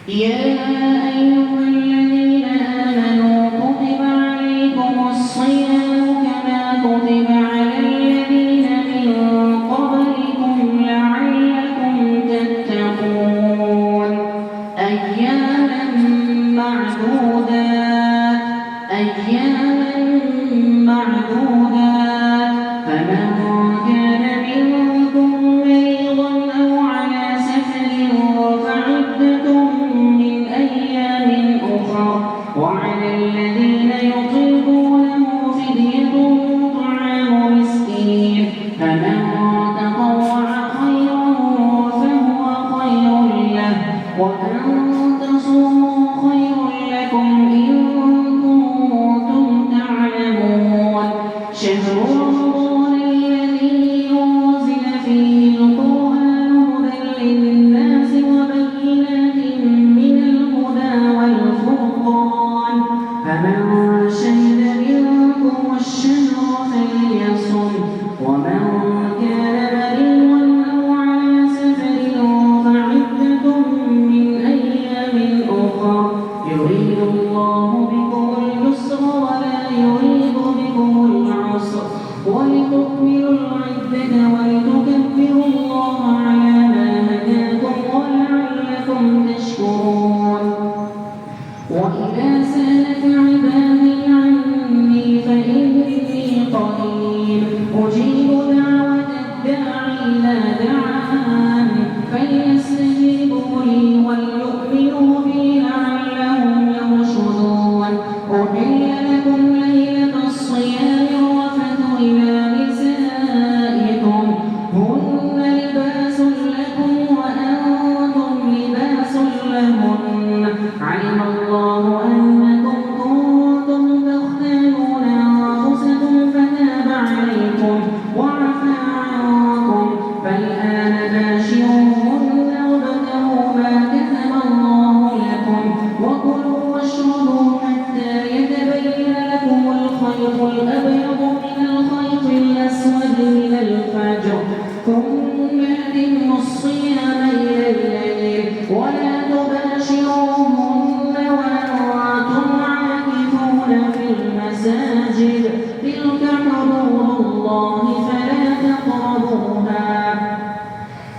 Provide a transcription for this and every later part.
يا أيها الذين آمنوا كتب عليكم الصيام كما كتب على الذين من قبلكم لعلكم تتقون أياما معدودات فمن كان منكم مريضا أو على سفر فعدة من أيام أخر وعلى الذين يطيقونه فدية طعام مسكين فمن تطوع خيرا فهو خير له وأن تصوموا خير لكم إن كنتم تعلمون شهر رمضان الذي أنزل فيه القرآن هدى للناس وبينات من الهدى والفرقان فمن شهد منكم الشهر فليصم ومن كان مريضا أو على سفر فعدة من أيام أخر يريد الله بكم اليسر ولا يريد بكم العسر ولتكملوا العدة ولتكبروا الله على ما هداكم ولعلكم تشكرون وإذا سألك عبادي عني فإني قريب أجيب دعوة الداع إذا دعان فليستجيبوا لي وليؤمنوا بي لعلهم يرشدون أحل لكم ليلة الصيام الرفث إلى نسائكم هن لباس لكم وأنتم لباس لهن علم الله أنكم كنتم تختانون أنفسكم فتاب عليكم وعفى عنكم فالآن باشروهن وابتغوا ما كتب الله لكم وكلوا واشربوا حتى يتبين لكم الخيط الأبيض من الخيط الأسود من الفجر ثم أتموا الصيام إلى الليل ولا تباشروهن وأنتم عاكفون في المساجد تلك حدود الله فلا تقربوها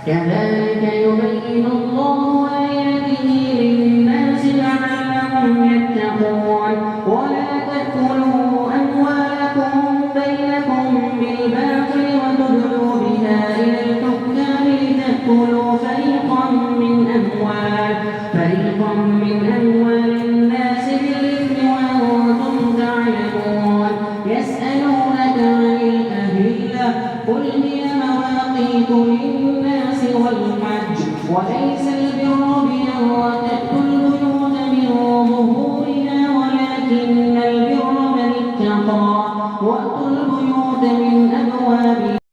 كذلك يبين الله آياته للناس لعلهم يتقون ولا تأكلوا أموالكم بينكم بالباطل وتدلوا بها إلى الحكام لتأكلوا فريقا من أموال الناس بالإثم وأنتم تعلمون يسألونك عن الأهلة قل هي مواقيت للناس والحج وليس البر بأن تأتوا